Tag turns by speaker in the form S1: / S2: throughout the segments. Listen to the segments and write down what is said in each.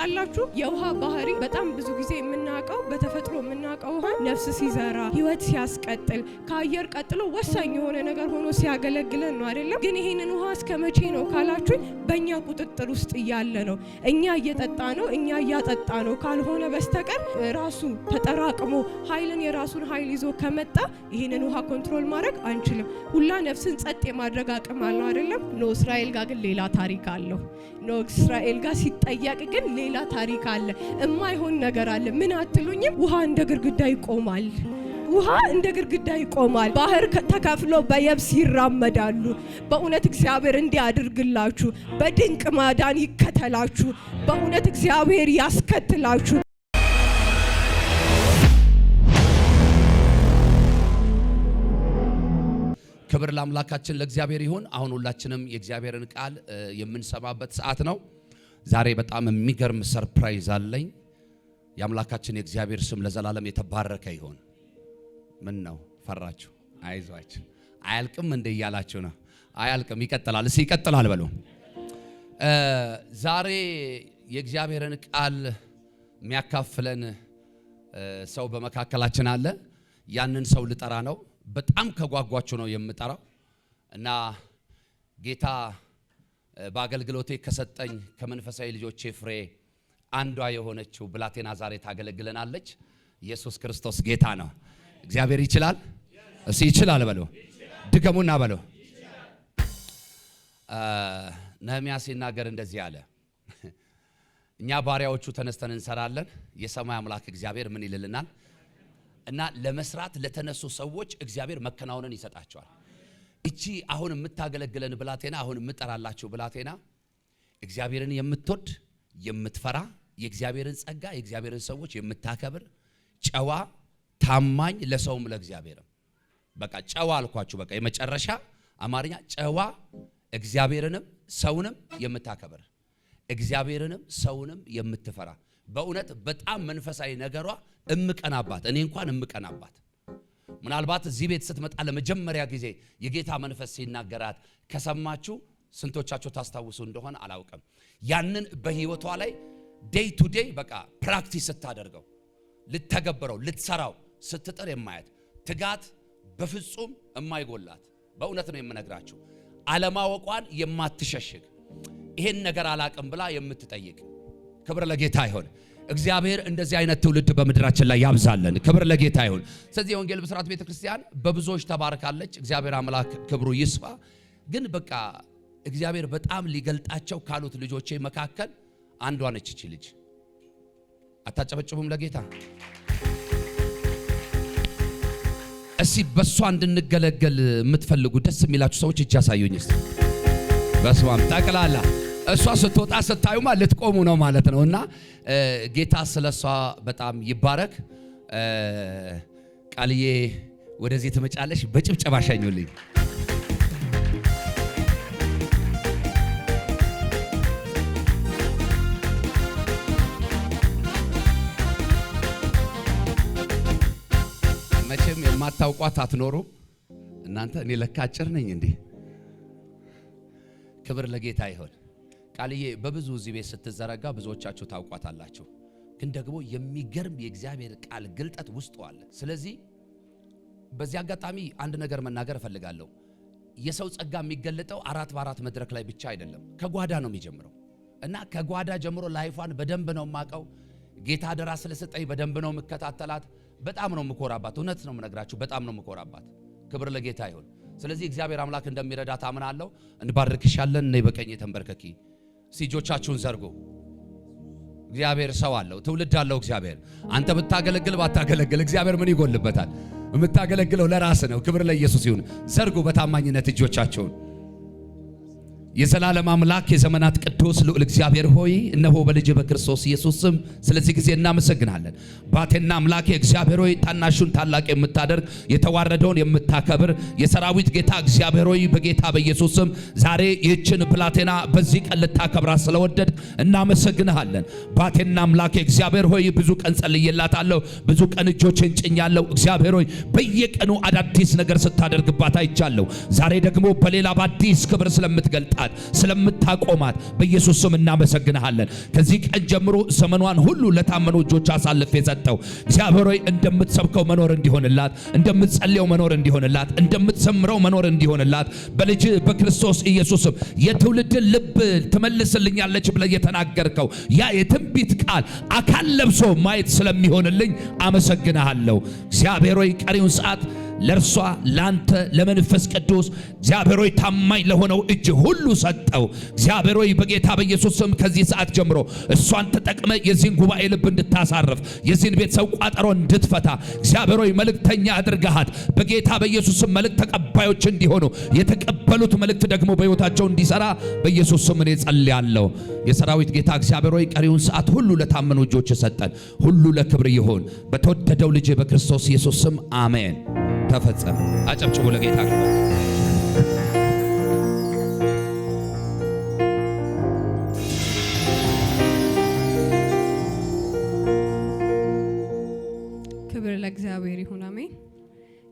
S1: ታውቃላችሁ? የውሃ ባህሪ በጣም ብዙ ጊዜ የምናውቀው በተፈጥሮ የምናውቀው ውሃ ነፍስ ሲዘራ ህይወት ሲያስቀጥል ከአየር ቀጥሎ ወሳኝ የሆነ ነገር ሆኖ ሲያገለግለን ነው አይደለም? ግን ይሄንን ውሃ እስከመቼ ነው ካላችሁ በእኛ ቁጥጥር ውስጥ እያለ ነው። እኛ እየጠጣ ነው፣ እኛ እያጠጣ ነው ካልሆነ በስተቀር ራሱ ተጠራቅሞ ኃይልን የራሱን ኃይል ይዞ ከመጣ ይሄንን ውሃ ኮንትሮል ማድረግ አንችልም። ሁላ ነፍስን ጸጥ የማድረግ አቅም አለው አይደለም? ኖህ እስራኤል ጋር ግን ሌላ ታሪክ አለው። ኖህ እስራኤል ጋር ሲጠየቅ ግን ሌላ ታሪክ አለ። እማይሆን ነገር አለ። ምን አትሉኝም? ውሃ እንደ ግድግዳ ይቆማል። ውሃ እንደ ግድግዳ ይቆማል። ባህር ተከፍሎ በየብስ ይራመዳሉ። በእውነት እግዚአብሔር እንዲያድርግላችሁ፣ በድንቅ ማዳን ይከተላችሁ፣ በእውነት እግዚአብሔር ያስከትላችሁ።
S2: ክብር ለአምላካችን ለእግዚአብሔር ይሁን። አሁን ሁላችንም የእግዚአብሔርን ቃል የምንሰማበት ሰዓት ነው። ዛሬ በጣም የሚገርም ሰርፕራይዝ አለኝ። የአምላካችን የእግዚአብሔር ስም ለዘላለም የተባረከ ይሁን። ምን ነው ፈራችሁ? አይዟችሁ፣ አያልቅም እንደ እያላችሁ ነው። አያልቅም፣ ይቀጥላል። እስኪ ይቀጥላል በሉ። ዛሬ የእግዚአብሔርን ቃል የሚያካፍለን ሰው በመካከላችን አለ። ያንን ሰው ልጠራ ነው። በጣም ከጓጓችሁ ነው የምጠራው እና ጌታ በአገልግሎቴ ከሰጠኝ ከመንፈሳዊ ልጆቼ ፍሬ አንዷ የሆነችው ብላቴና ዛሬ ታገለግለናለች። ኢየሱስ ክርስቶስ ጌታ ነው። እግዚአብሔር ይችላል። እሺ ይችላል በሉ። ድገሙና በሉ። ነህምያ ሲናገር እንደዚህ አለ። እኛ ባሪያዎቹ ተነስተን እንሰራለን፣ የሰማይ አምላክ እግዚአብሔር ምን ይልልናል? እና ለመስራት ለተነሱ ሰዎች እግዚአብሔር መከናወንን ይሰጣቸዋል። እቺ አሁን የምታገለግለን ብላቴና፣ አሁን የምጠራላችሁ ብላቴና እግዚአብሔርን የምትወድ የምትፈራ፣ የእግዚአብሔርን ጸጋ የእግዚአብሔርን ሰዎች የምታከብር፣ ጨዋ ታማኝ፣ ለሰውም ለእግዚአብሔርም በቃ ጨዋ አልኳችሁ። በቃ የመጨረሻ አማርኛ ጨዋ፣ እግዚአብሔርንም ሰውንም የምታከብር፣ እግዚአብሔርንም ሰውንም የምትፈራ፣ በእውነት በጣም መንፈሳዊ ነገሯ እምቀናባት፣ እኔ እንኳን እምቀናባት። ምናልባት እዚህ ቤት ስትመጣ ለመጀመሪያ ጊዜ የጌታ መንፈስ ሲናገራት ከሰማችሁ ስንቶቻችሁ ታስታውሱ እንደሆነ አላውቅም። ያንን በህይወቷ ላይ ዴይ ቱ ዴይ በቃ ፕራክቲስ ስታደርገው፣ ልተገብረው፣ ልትሰራው ስትጥር የማያት ትጋት በፍጹም የማይጎላት፣ በእውነት ነው የምነግራችሁ፣ አለማወቋን የማትሸሽግ፣ ይሄን ነገር አላቅም ብላ የምትጠይቅ። ክብር ለጌታ ይሁን። እግዚአብሔር እንደዚህ አይነት ትውልድ በምድራችን ላይ ያብዛልን። ክብር ለጌታ ይሁን። ስለዚህ የወንጌል ብስራት ቤተክርስቲያን በብዙዎች ተባርካለች። እግዚአብሔር አምላክ ክብሩ ይስፋ። ግን በቃ እግዚአብሔር በጣም ሊገልጣቸው ካሉት ልጆቼ መካከል አንዷ ነች እቺ ልጅ። አታጨበጭቡም ለጌታ? እስቲ በሷ እንድንገለገል የምትፈልጉ ደስ የሚላችሁ ሰዎች እጅ ያሳዩኝ እስቲ። በስማም ጠቅላላ እሷ ስትወጣ ስታዩማ ልትቆሙ ነው ማለት ነው። እና ጌታ ስለሷ በጣም ይባረክ። ቃልዬ ወደዚህ ትመጫለሽ። በጭብጨባ ሸኙልኝ። መቼም የማታውቋት አትኖሩ እናንተ። እኔ ለካ አጭር ነኝ እንዴ! ክብር ለጌታ ይሁን። ቃልዬ በብዙ እዚህ ቤት ስትዘረጋ ብዙዎቻችሁ ታውቋታላችሁ። ግን ደግሞ የሚገርም የእግዚአብሔር ቃል ግልጠት ውስጡ አለ። ስለዚህ በዚህ አጋጣሚ አንድ ነገር መናገር እፈልጋለሁ። የሰው ጸጋ የሚገለጠው 4 በ4 መድረክ ላይ ብቻ አይደለም፣ ከጓዳ ነው የሚጀምረው። እና ከጓዳ ጀምሮ ላይፏን በደንብ ነው የማውቀው። ጌታ አደራ ስለሰጠኝ በደንብ ነው የምከታተላት። በጣም ነው የምኮራባት። እውነት ነው የምነግራችሁ፣ በጣም ነው የምኮራባት። ክብር ለጌታ ይሁን። ስለዚህ እግዚአብሔር አምላክ እንደሚረዳት አምናለሁ። እንባርክሻለን። ነይ በቀኝ ተንበርከኪ። እጆቻችሁን ዘርጉ። እግዚአብሔር ሰው አለው፣ ትውልድ አለው። እግዚአብሔር አንተ ብታገለግል ባታገለግል እግዚአብሔር ምን ይጎልበታል? የምታገለግለው ለራስ ነው። ክብር ለኢየሱስ ይሁን። ዘርጉ በታማኝነት እጆቻችሁን። የዘላለም አምላክ የዘመናት ቅዱስ ልዑል እግዚአብሔር ሆይ እነሆ በልጅ በክርስቶስ ኢየሱስ ስም ስለዚህ ጊዜ እናመሰግናለን። ባቴና አምላክ እግዚአብሔር ሆይ ታናሹን ታላቅ የምታደርግ የተዋረደውን የምታከብር የሰራዊት ጌታ እግዚአብሔር ሆይ በጌታ በኢየሱስ ስም ዛሬ ይህችን ብላቴና በዚህ ቀን ልታከብራት ስለወደድ እናመሰግናለን። ባቴና አምላክ እግዚአብሔር ሆይ ብዙ ቀን ጸልዬላታለሁ፣ ብዙ ቀን እጆችን ጭኛለሁ። እግዚአብሔር ሆይ በየቀኑ አዳዲስ ነገር ስታደርግባት አይቻለሁ። ዛሬ ደግሞ በሌላ በአዲስ ክብር ስለምትገልጣ ስለምትባርካት ስለምታቆማት በኢየሱስ ስም እናመሰግንሃለን። ከዚህ ቀን ጀምሮ ዘመኗን ሁሉ ለታመኑ እጆች አሳልፌ ሰጠው። እግዚአብሔር ሆይ እንደምትሰብከው መኖር እንዲሆንላት፣ እንደምትጸልየው መኖር እንዲሆንላት፣ እንደምትዘምረው መኖር እንዲሆንላት በልጅ በክርስቶስ ኢየሱስም የትውልድን ልብ ትመልስልኛለች ብለህ የተናገርከው ያ የትንቢት ቃል አካል ለብሶ ማየት ስለሚሆንልኝ አመሰግንሃለሁ። እግዚአብሔር ሆይ ቀሪውን ሰዓት ለርሷ ላንተ ለመንፈስ ቅዱስ እግዚአብሔር ሆይ ታማኝ ለሆነው እጅ ሁሉ ሰጠው። እግዚአብሔር ሆይ በጌታ በኢየሱስ ስም ከዚህ ሰዓት ጀምሮ እሷን ተጠቅመ የዚህን ጉባኤ ልብ እንድታሳርፍ የዚህን ቤተሰብ ቋጠሮ እንድትፈታ እግዚአብሔር ሆይ መልእክተኛ አድርገሃት በጌታ በኢየሱስ ስም መልእክት ተቀባዮች እንዲሆኑ የተቀበሉት መልእክት ደግሞ በሕይወታቸው እንዲሰራ በኢየሱስ ስም እኔ ጸልያለሁ። የሰራዊት ጌታ እግዚአብሔር ሆይ ቀሪውን ሰዓት ሁሉ ለታመኑ እጆች ሰጠን። ሁሉ ለክብር ይሁን በተወደደው ልጅ በክርስቶስ ኢየሱስ ስም አሜን። ተፈጸመ። አጨብጭቡ ለጌታ።
S1: ክብር ለእግዚአብሔር ይሁን። አሜን።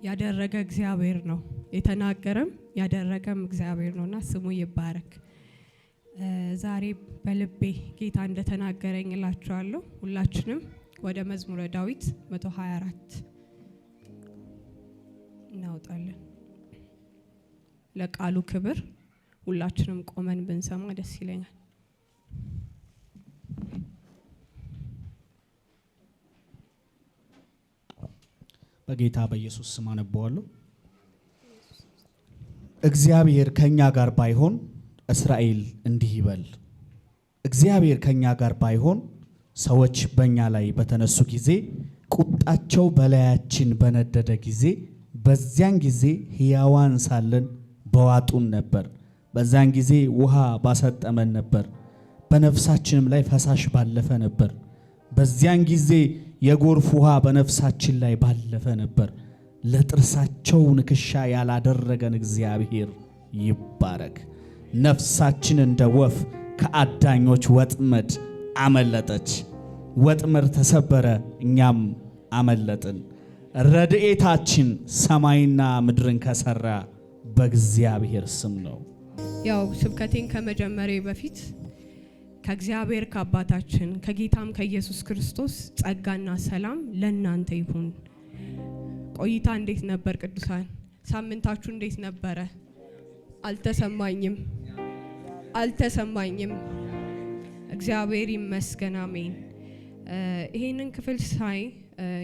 S1: ያደረገ እግዚአብሔር ነው፣ የተናገረም ያደረገም እግዚአብሔር ነውና ስሙ ይባረክ። ዛሬ በልቤ ጌታ እንደተናገረኝ እላችኋለሁ። ሁላችንም ወደ መዝሙረ ዳዊት 124 እናውጣለን። ለቃሉ ክብር ሁላችንም ቆመን ብንሰማ ደስ ይለኛል።
S3: በጌታ በኢየሱስ ስም አነበዋለሁ። እግዚአብሔር ከኛ ጋር ባይሆን እስራኤል እንዲህ ይበል። እግዚአብሔር ከኛ ጋር ባይሆን ሰዎች በእኛ ላይ በተነሱ ጊዜ፣ ቁጣቸው በላያችን በነደደ ጊዜ በዚያን ጊዜ ሕያዋን ሳለን በዋጡን ነበር። በዚያን ጊዜ ውሃ ባሰጠመን ነበር፣ በነፍሳችንም ላይ ፈሳሽ ባለፈ ነበር። በዚያን ጊዜ የጎርፍ ውሃ በነፍሳችን ላይ ባለፈ ነበር። ለጥርሳቸው ንክሻ ያላደረገን እግዚአብሔር ይባረክ። ነፍሳችን እንደ ወፍ ከአዳኞች ወጥመድ አመለጠች። ወጥመድ ተሰበረ፣ እኛም አመለጥን። ረድኤታችን ሰማይና ምድርን ከሰራ በእግዚአብሔር ስም ነው።
S1: ያው ስብከቴን ከመጀመሬ በፊት ከእግዚአብሔር ከአባታችን ከጌታም ከኢየሱስ ክርስቶስ ጸጋና ሰላም ለእናንተ ይሁን። ቆይታ እንዴት ነበር ቅዱሳን? ሳምንታችሁ እንዴት ነበረ? አልተሰማኝም። እግዚአብሔር ይመስገን። አሜን። ይሄንን ክፍል ሳይ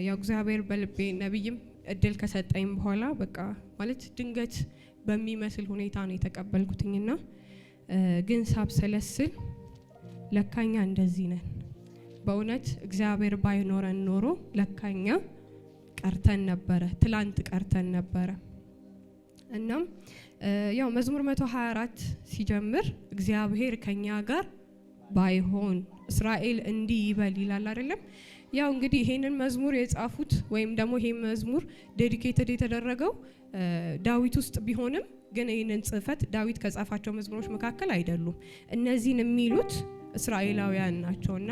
S1: ያው እግዚአብሔር በልቤ ነብይም እድል ከሰጠኝ በኋላ በቃ ማለት ድንገት በሚመስል ሁኔታ ነው የተቀበልኩትኝና ግን ሳብሰለስል ለካኛ እንደዚህ ነን። በእውነት እግዚአብሔር ባይኖረን ኖሮ ለካኛ ቀርተን ነበረ፣ ትላንት ቀርተን ነበረ። እናም ያው መዝሙር 124 ሲጀምር እግዚአብሔር ከኛ ጋር ባይሆን እስራኤል እንዲህ ይበል ይላል አይደለም? ያው እንግዲህ ይሄንን መዝሙር የጻፉት ወይም ደግሞ ይሄ መዝሙር ዴዲኬትድ የተደረገው ዳዊት ውስጥ ቢሆንም ግን ይሄንን ጽፈት ዳዊት ከጻፋቸው መዝሙሮች መካከል አይደሉም። እነዚህን የሚሉት እስራኤላውያን ናቸውና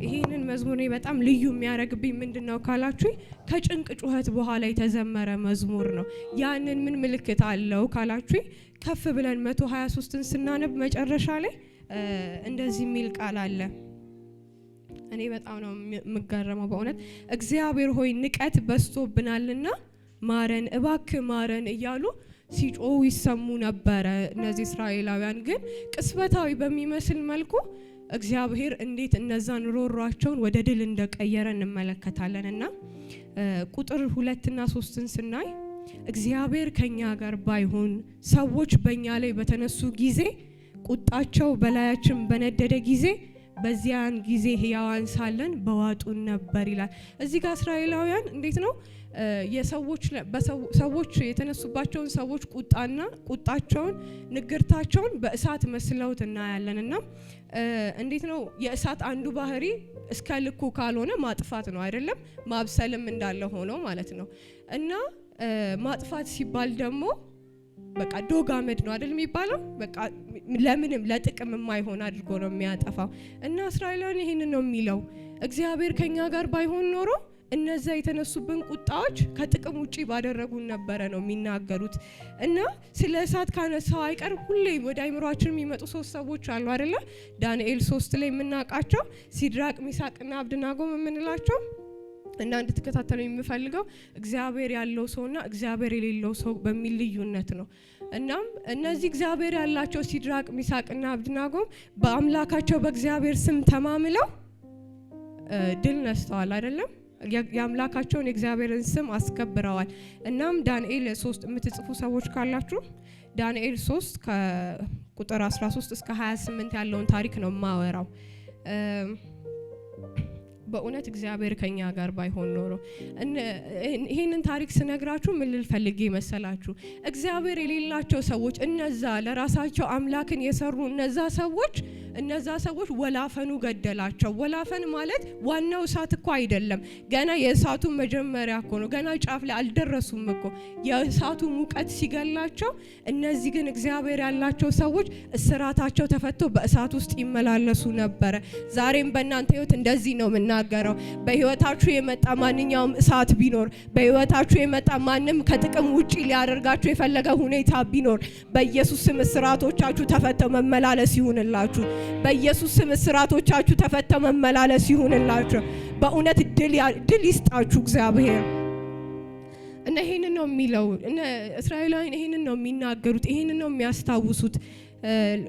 S1: ይሄንን መዝሙር በጣም ልዩ የሚያደርግብኝ ምንድነው ካላችሁ ከጭንቅ ጩኸት በኋላ የተዘመረ መዝሙር ነው። ያንን ምን ምልክት አለው ካላችሁ ከፍ ብለን 123ን ስናነብ መጨረሻ ላይ እንደዚህ የሚል ቃል አለ። እኔ በጣም ነው የምገረመው በእውነት። እግዚአብሔር ሆይ ንቀት በዝቶብናልና ማረን፣ እባክህ ማረን እያሉ ሲጮሁ ይሰሙ ነበረ እነዚህ እስራኤላውያን። ግን ቅስበታዊ በሚመስል መልኩ እግዚአብሔር እንዴት እነዛን ሮሯቸውን ወደ ድል እንደቀየረ እንመለከታለንና ቁጥር 2 እና 3ን ስናይ እግዚአብሔር ከኛ ጋር ባይሆን ሰዎች በእኛ ላይ በተነሱ ጊዜ፣ ቁጣቸው በላያችን በነደደ ጊዜ በዚያን ጊዜ ሕያዋን ሳለን በዋጡን ነበር ይላል። እዚህ ጋር እስራኤላውያን እንዴት ነው ሰዎች የተነሱባቸውን ሰዎች ቁጣቸውን ንግርታቸውን በእሳት መስለውት እናያለንና እንዴት ነው የእሳት አንዱ ባህሪ እስከ ልኩ ካልሆነ ማጥፋት ነው አይደለም? ማብሰልም እንዳለ ሆኖ ማለት ነው። እና ማጥፋት ሲባል ደግሞ በቃ ዶግ አመድ ነው አይደል የሚባለው? በቃ ለምንም ለጥቅም የማይሆን አድርጎ ነው የሚያጠፋው። እና እስራኤላውያን ይሄንን ነው የሚለው፣ እግዚአብሔር ከኛ ጋር ባይሆን ኖሮ እነዛ የተነሱብን ቁጣዎች ከጥቅም ውጪ ባደረጉን ነበረ ነው የሚናገሩት። እና ስለ እሳት ካነሳው አይቀር ሁሌ ወደ አይምሮአችን የሚመጡ 3 ሰዎች አሉ አይደለ? ዳንኤል 3 ላይ የምናውቃቸው ሲድራቅ ሚሳቅና አብደናጎም የምንላቸው። እና እንድትከታተሉ የምፈልገው እግዚአብሔር ያለው ሰውና እግዚአብሔር የሌለው ሰው በሚል ልዩነት ነው። እናም እነዚህ እግዚአብሔር ያላቸው ሲድራቅ ሚሳቅና አብደናጎም በአምላካቸው በእግዚአብሔር ስም ተማምለው ድል ነስተዋል አይደለም? የአምላካቸውን የእግዚአብሔርን ስም አስከብረዋል። እናም ዳንኤል 3 የምትጽፉ ሰዎች ካላችሁ ዳንኤል 3 ከቁጥር 13 እስከ 28 ያለውን ታሪክ ነው የማወራው። በእውነት እግዚአብሔር ከኛ ጋር ባይሆን ኖሮ ይሄንን ታሪክ ስነግራችሁ ምን ልፈልግ ይመስላችሁ? እግዚአብሔር የሌላቸው ሰዎች እነዛ ለራሳቸው አምላክን የሰሩ እነዛ ሰዎች ወላፈኑ ገደላቸው። ወላፈን ማለት ዋናው እሳት እኮ አይደለም፣ ገና የእሳቱ መጀመሪያ እኮ ነው። ገና ጫፍ ላይ አልደረሱም እኮ የእሳቱ ሙቀት ሲገላቸው። እነዚህ ግን እግዚአብሔር ያላቸው ሰዎች እስራታቸው ተፈቶ በእሳት ውስጥ ይመላለሱ ነበረ። ዛሬም በእናንተ ህይወት እንደዚህ ነው የምናገረው። በህይወታችሁ የመጣ ማንኛውም እሳት ቢኖር፣ በህይወታችሁ የመጣ ማንም ከጥቅም ውጪ ሊያደርጋችሁ የፈለገ ሁኔታ ቢኖር በኢየሱስ ስም እስራቶቻችሁ ተፈተው መመላለስ ይሁንላችሁ። በኢየሱስ ስም እስራቶቻችሁ ተፈተው መመላለስ ይሁንላችሁ። በእውነት ድል ይስጣችሁ እግዚአብሔር። እና ይሄንን ነው የሚለው። እና እስራኤላውያን ይሄንን ነው የሚናገሩት፣ ይሄንን ነው የሚያስታውሱት።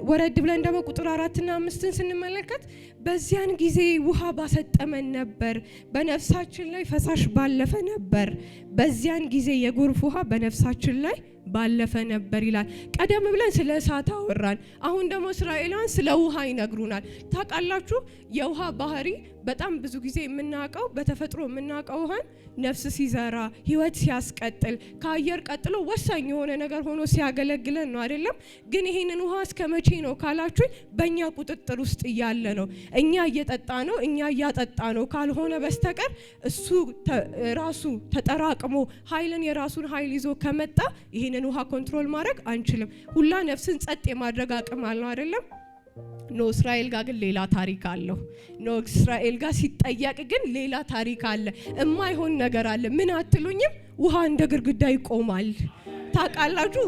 S1: ወረድ ብለን ደግሞ ቁጥር 4 እና 5 ስንመለከት በዚያን ጊዜ ውሃ ባሰጠመን ነበር፣ በነፍሳችን ላይ ፈሳሽ ባለፈ ነበር። በዚያን ጊዜ የጎርፍ ውሃ በነፍሳችን ላይ ባለፈ ነበር ይላል። ቀደም ብለን ስለ እሳት አወራን። አሁን ደግሞ እስራኤላውያን ስለ ውሃ ይነግሩናል። ታውቃላችሁ የውሃ ባህሪ በጣም ብዙ ጊዜ የምናውቀው በተፈጥሮ የምናውቀው ውሃን ነፍስ ሲዘራ ህይወት ሲያስቀጥል ከአየር ቀጥሎ ወሳኝ የሆነ ነገር ሆኖ ሲያገለግለን ነው አይደለም? ግን ይሄንን ውሃ እስከ መቼ ነው ካላችሁ በእኛ ቁጥጥር ውስጥ እያለ ነው። እኛ እየጠጣ ነው፣ እኛ እያጠጣ ነው ካልሆነ በስተቀር እሱ ራሱ ተጠራቅሞ የራሱን ኃይል ይዞ ከመጣ ይሄንን ውሃ ኮንትሮል ማድረግ አንችልም። ሁላ ነፍስን ጸጥ የማድረግ አቅም አለው አይደለም? ኖ እስራኤል ጋር ግን ሌላ ታሪክ አለው። ኖ እስራኤል ጋር ሲጠየቅ ግን ሌላ ታሪክ አለ። እማይሆን ነገር አለ። ምን አትሉኝም? ውሃ እንደ ግድግዳ ይቆማል። ታውቃላችሁ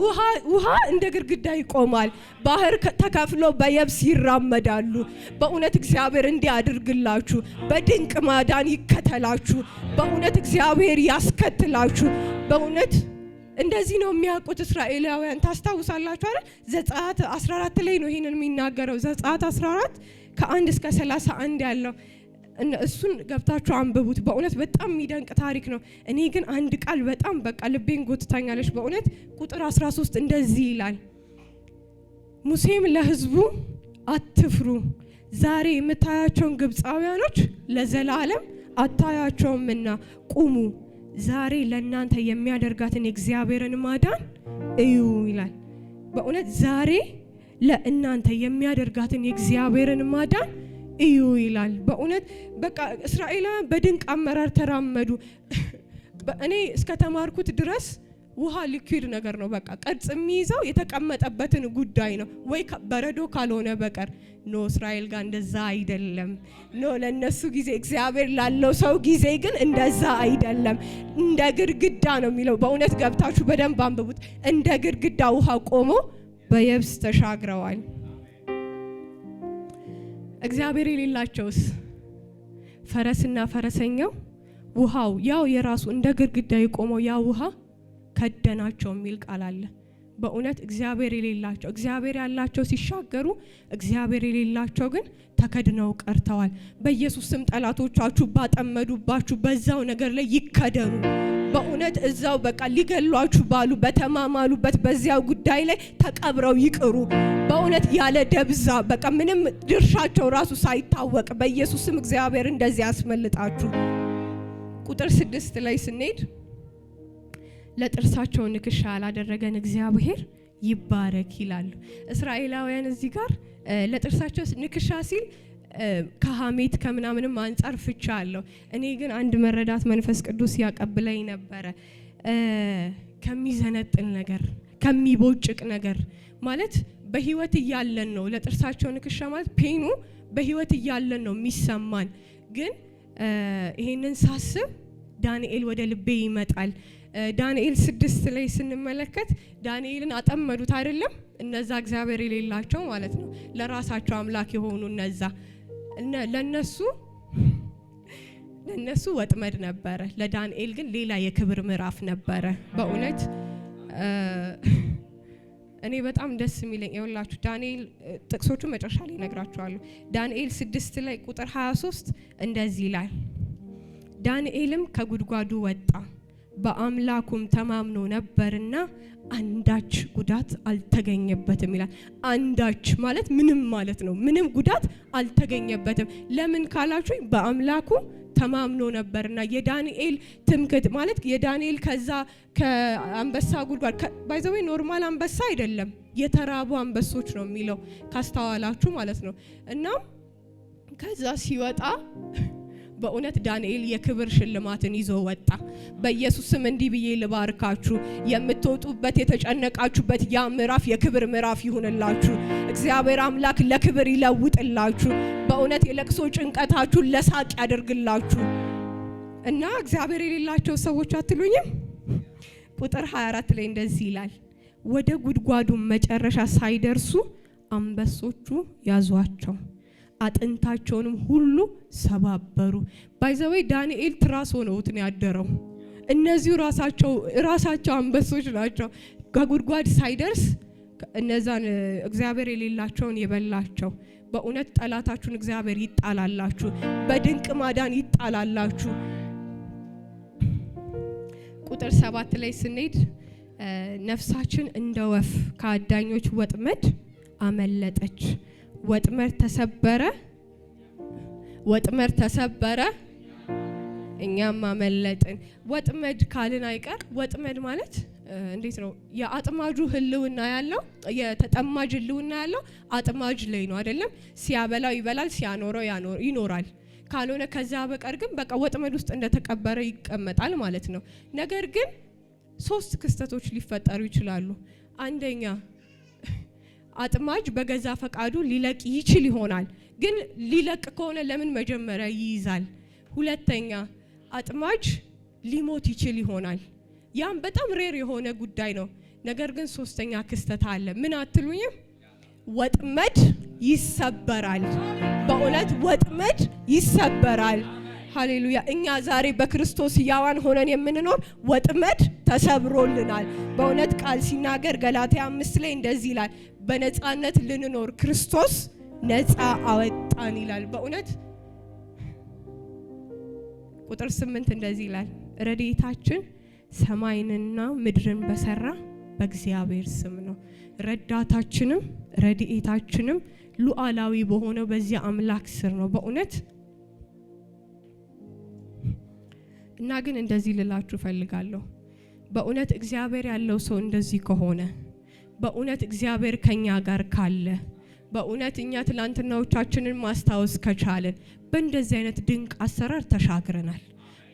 S1: ውሃ እንደ ግድግዳ ይቆማል። ባህር ተከፍሎ በየብስ ይራመዳሉ። በእውነት እግዚአብሔር እንዲያድርግላችሁ፣ በድንቅ ማዳን ይከተላችሁ፣ በእውነት እግዚአብሔር ያስከትላችሁ። በእውነት እንደዚህ ነው የሚያውቁት እስራኤላውያን። ታስታውሳላችሁ አይደል? ዘጸአት 14 ላይ ነው ይሄንን የሚናገረው። ዘጸአት 14 ከ1 እስከ 31 ያለው እሱን ገብታችሁ አንብቡት። በእውነት በጣም የሚደንቅ ታሪክ ነው። እኔ ግን አንድ ቃል በጣም በቃ ልቤን ጎትታኛለች። በእውነት ቁጥር 13 እንደዚህ ይላል፣ ሙሴም ለሕዝቡ አትፍሩ፣ ዛሬ የምታያቸውን ግብፃውያኖች ለዘላለም አታያቸውምና ቁሙ፣ ዛሬ ለእናንተ የሚያደርጋትን የእግዚአብሔርን ማዳን እዩ ይላል። በእውነት ዛሬ ለእናንተ የሚያደርጋትን የእግዚአብሔርን ማዳን እዩ ይላል። በእውነት በቃ እስራኤላውያን በድንቅ አመራር ተራመዱ። እኔ እስከ ተማርኩት ድረስ ውሃ ሊኩዊድ ነገር ነው። በቃ ቅርጽ የሚይዘው የተቀመጠበትን ጉዳይ ነው ወይ በረዶ ካልሆነ በቀር። ኖ እስራኤል ጋር እንደዛ አይደለም። ኖ ለነሱ ጊዜ እግዚአብሔር ላለው ሰው ጊዜ ግን እንደዛ አይደለም። እንደ ግድግዳ ነው የሚለው። በእውነት ገብታችሁ በደንብ አንብቡት። እንደ ግድግዳ ውሃ ቆሞ በየብስ ተሻግረዋል። እግዚአብሔር የሌላቸውስ ፈረስና ፈረሰኛው ውሃው ያው የራሱ እንደ ግድግዳ የቆመው ያ ውሃ ከደናቸው የሚል ቃል አለ። በእውነት እግዚአብሔር የሌላቸው እግዚአብሔር ያላቸው ሲሻገሩ፣ እግዚአብሔር የሌላቸው ግን ተከድነው ቀርተዋል። በኢየሱስ ስም ጠላቶቻችሁ ባጠመዱባችሁ በዛው ነገር ላይ ይከደኑ። በእውነት እዛው በቃ ሊገሏችሁ ባሉ በተማማሉበት በዚያው ጉዳይ ላይ ተቀብረው ይቅሩ። በእውነት ያለ ደብዛ በቃ ምንም ድርሻቸው ራሱ ሳይታወቅ በኢየሱስ ስም እግዚአብሔር እንደዚህ ያስመልጣችሁ። ቁጥር 6 ላይ ስንሄድ ለጥርሳቸው ንክሻ ያላደረገን እግዚአብሔር ይባረክ ይላሉ እስራኤላውያን። እዚህ ጋር ለጥርሳቸው ንክሻ ሲል ከሐሜት ከምናምንም አንጻር ፍቻ አለው። እኔ ግን አንድ መረዳት መንፈስ ቅዱስ ያቀብለኝ ነበረ። ከሚዘነጥል ነገር ከሚቦጭቅ ነገር ማለት በህይወት እያለን ነው። ለጥርሳቸው ንክሻ ማለት ፔኑ በህይወት እያለን ነው የሚሰማን። ግን ይሄንን ሳስብ ዳንኤል ወደ ልቤ ይመጣል። ዳንኤል 6 ላይ ስንመለከት ዳንኤልን አጠመዱት አይደለም? እነዛ እግዚአብሔር የሌላቸው ማለት ነው፣ ለራሳቸው አምላክ የሆኑ እነዛ ለነሱ ወጥመድ ነበረ። ለዳንኤል ግን ሌላ የክብር ምዕራፍ ነበረ። በእውነት እኔ በጣም ደስ የሚለኝ ይኸውላችሁ ዳንኤል ጥቅሶቹ መጨረሻ ላይ እነግራችኋለሁ። ዳንኤል 6 ላይ ቁጥር 23 እንደዚህ ይላል፣ ዳንኤልም ከጉድጓዱ ወጣ በአምላኩም ተማምኖ ነበርና አንዳች ጉዳት አልተገኘበትም ይላል። አንዳች ማለት ምንም ማለት ነው። ምንም ጉዳት አልተገኘበትም። ለምን ካላችሁ በአምላኩ ተማምኖ ነበርና። የዳንኤል ትምክህት ማለት የዳንኤል ከዛ ከአንበሳ ጉድጓድ ባይዘዌ ኖርማል አንበሳ አይደለም፣ የተራቡ አንበሶች ነው የሚለው ካስተዋላችሁ ማለት ነው። እና ከዛ ሲወጣ በእውነት ዳንኤል የክብር ሽልማትን ይዞ ወጣ። በኢየሱስ ስም እንዲህ ብዬ ልባርካችሁ፣ የምትወጡበት የተጨነቃችሁበት ያ ምዕራፍ የክብር ምዕራፍ ይሁንላችሁ። እግዚአብሔር አምላክ ለክብር ይለውጥላችሁ። በእውነት የለቅሶ ጭንቀታችሁን ለሳቅ ያደርግላችሁ። እና እግዚአብሔር የሌላቸው ሰዎች አትሉኝም? ቁጥር 24 ላይ እንደዚህ ይላል፣ ወደ ጉድጓዱ መጨረሻ ሳይደርሱ አንበሶቹ ያዟቸው፣ አጥንታቸውንም ሁሉ ሰባበሩ። ባይዘዌ ዳንኤል ትራስ ሆነውት ነው ያደረው። እነዚሁ ራሳቸው አንበሶች ናቸው። ከጉድጓድ ሳይደርስ እነዛን እግዚአብሔር የሌላቸውን የበላቸው። በእውነት ጠላታችሁን እግዚአብሔር ይጣላላችሁ፣ በድንቅ ማዳን ይጣላላችሁ። ቁጥር 7 ላይ ስንሄድ ነፍሳችን እንደ ወፍ ከአዳኞች ወጥመድ አመለጠች። ወጥመድ ተሰበረ እኛም አመለጥን። ወጥመድ ካልን አይቀር ወጥመድ ማለት እንዴት ነው? የአጥማጁ ህልውና ያለው የተጠማጅ ህልውና ያለው አጥማጅ ላይ ነው አይደለም? ሲያበላው ይበላል፣ ሲያኖረው ይኖራል። ካልሆነ ከዛ በቀር ግን በቃ ወጥመድ ውስጥ እንደተቀበረ ይቀመጣል ማለት ነው። ነገር ግን 3 ክስተቶች ሊፈጠሩ ይችላሉ። አንደኛ አጥማጅ በገዛ ፈቃዱ ሊለቅ ይችል ይሆናል። ግን ሊለቅ ከሆነ ለምን መጀመሪያ ይይዛል? ሁለተኛ አጥማጅ ሊሞት ይችል ይሆናል። ያም በጣም ሬር የሆነ ጉዳይ ነው። ነገር ግን 3ኛ ክስተት አለ። ምን አትሉኝም? ወጥመድ ይሰበራል። በእውነት ወጥመድ ይሰበራል። ሃሌሉያ። እኛ ዛሬ በክርስቶስ ሕያዋን ሆነን የምንኖር ወጥመድ ተሰብሮልናል። በእውነት ቃል ሲናገር ገላትያ 5 ላይ እንደዚህ ይላል፣ በነፃነት ልንኖር ክርስቶስ ነፃ አወጣን ይላል። በእውነት ቁጥር 8 እንደዚህ ይላል፣ ረድኤታችን ሰማይንና ምድርን በሰራ በእግዚአብሔር ስም ነው። ረዳታችንም ረድኤታችንም ሉዓላዊ በሆነው በዚያ አምላክ ስር ነው። በእውነት እና ግን እንደዚህ ልላችሁ ፈልጋለሁ። በእውነት እግዚአብሔር ያለው ሰው እንደዚህ ከሆነ፣ በእውነት እግዚአብሔር ከኛ ጋር ካለ፣ በእውነት እኛ ትላንትናዎቻችንን ማስታወስ ከቻለን በእንደዚህ አይነት ድንቅ አሰራር ተሻግረናል።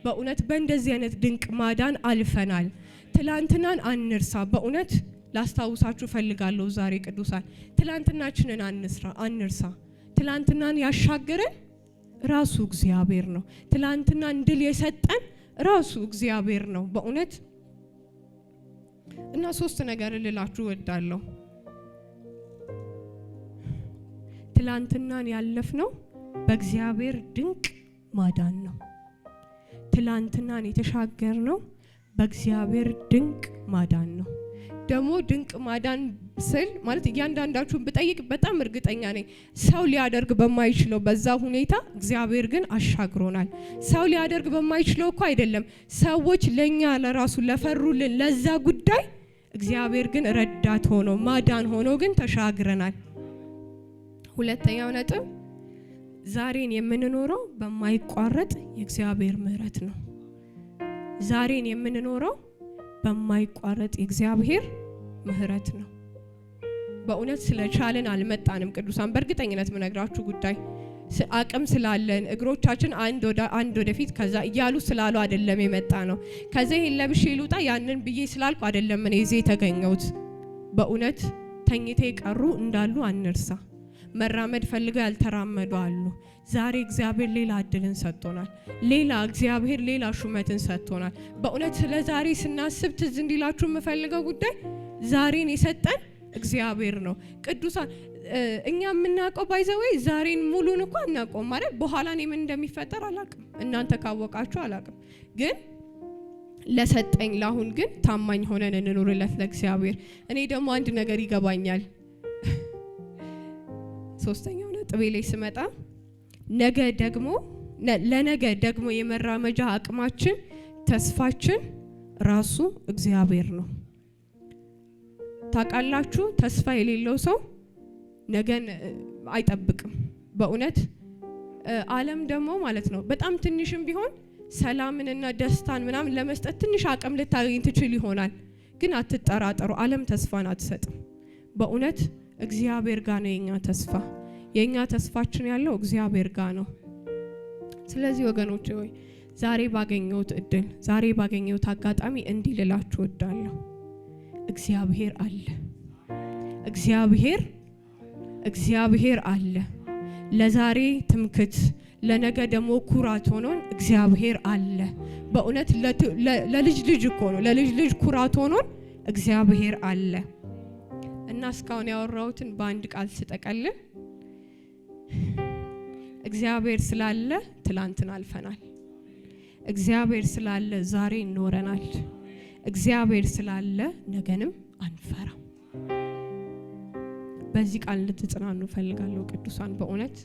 S1: በእውነት በእንደዚህ አይነት ድንቅ ማዳን አልፈናል። ትላንትናን አንርሳ። በእውነት ላስታውሳችሁ ፈልጋለሁ ዛሬ ቅዱሳን፣ ትላንትናችንን አንርሳ። ትላንትናን ያሻገረን ራሱ እግዚአብሔር ነው። ትላንትናን ድል የሰጠን ራሱ እግዚአብሔር ነው። በእውነት እና 3 ነገር ልላችሁ እወዳለሁ። ትላንትናን ያለፍነው በእግዚአብሔር ድንቅ ማዳን ነው። ትላንትናን የተሻገርነው በእግዚአብሔር ድንቅ ማዳን ነው። ደግሞ ድንቅ ማዳን ስል ማለት እያንዳንዳችሁን ብጠይቅ በጣም እርግጠኛ ነኝ ሰው ሊያደርግ በማይችለው በዛ ሁኔታ እግዚአብሔር ግን አሻግሮናል። ሰው ሊያደርግ በማይችለው እኮ አይደለም፣ ሰዎች ለኛ ለራሱ ለፈሩልን ለዛ ጉዳይ እግዚአብሔር ግን ረዳት ሆኖ ማዳን ሆኖ ግን ተሻግረናል። ሁለተኛው ነጥብ ዛሬን የምንኖረው በማይቋረጥ የእግዚአብሔር ምሕረት ነው። ዛሬን የምንኖረው በማይቋረጥ የእግዚአብሔር ምሕረት ነው። በእውነት ስለቻለን አልመጣንም ቅዱሳን። በእርግጠኝነት ምነግራችሁ ጉዳይ አቅም ስላለን እግሮቻችን አንድ ወደፊት ከዛ እያሉ ስላሉ አይደለም የመጣ ነው። ከዛ ይሄን ለብሼ ልውጣ ያንን ብዬ ስላልኩ አይደለም እኔ እዚህ የተገኘሁት። በእውነት ተኝቴ ቀሩ እንዳሉ አንርሳ። መራመድ ፈልገው ያልተራመዱ አሉ። ዛሬ እግዚአብሔር ሌላ እድልን ሰጥቶናል። እግዚአብሔር ሌላ ሹመትን ሰጥቶናል። በእውነት ስለ ዛሬ ስናስብ ትዝ እንዲላችሁ የምፈልገው ጉዳይ ዛሬን የሰጠን እግዚአብሔር ነው። ቅዱሳን እኛ የምናውቀው ባይዘወይ ዛሬን ሙሉን እንኳን እናውቀው ማለት በኋላ ምን እንደሚፈጠር አላውቅም። እናንተ ካወቃችሁ አላውቅም። ግን ለሰጠኝ ለአሁን ግን ታማኝ ሆነን እንኖርለት ለእግዚአብሔር። እኔ ደግሞ አንድ ነገር ይገባኛል። ሶስተኛው ነጥቤ ላይ ስመጣ ለነገ ደግሞ የመራመጃ አቅማችን ተስፋችን ራሱ እግዚአብሔር ነው። ታውቃላችሁ፣ ተስፋ የሌለው ሰው ነገን አይጠብቅም። በእውነት ዓለም ደግሞ ማለት ነው በጣም ትንሽም ቢሆን ሰላምንና ደስታን ምናምን ለመስጠት ትንሽ አቅም ልታገኝ ትችል ይሆናል። ግን አትጠራጠሩ፣ ዓለም ተስፋን አትሰጥም። በእውነት እግዚአብሔር ጋር ነው የኛ ተስፋ። የኛ ተስፋችን ያለው እግዚአብሔር ጋር ነው። ስለዚህ ወገኖቼ ሆይ ዛሬ ባገኘሁት እድል፣ ዛሬ ባገኘሁት አጋጣሚ እንዲህ ልላችሁ እወዳለሁ። እግዚአብሔር አለ። እግዚአብሔር አለ። ለዛሬ ትምክት፣ ለነገ ደግሞ ኩራት ሆኖን እግዚአብሔር አለ። በእውነት ለልጅ እኮ ነው፣ ለልጅ ኩራት ሆኖን እግዚአብሔር አለ። እና እስካሁን ያወራሁትን በአንድ ቃል ስጠቀልል እግዚአብሔር ስላለ ትላንትን አልፈናል። እግዚአብሔር ስላለ ዛሬ እንኖረናል። እግዚአብሔር ስላለ ነገንም አንፈራም። በዚህ ቃል እንድትጽናኑ ፈልጋለሁ ቅዱሳን በእውነት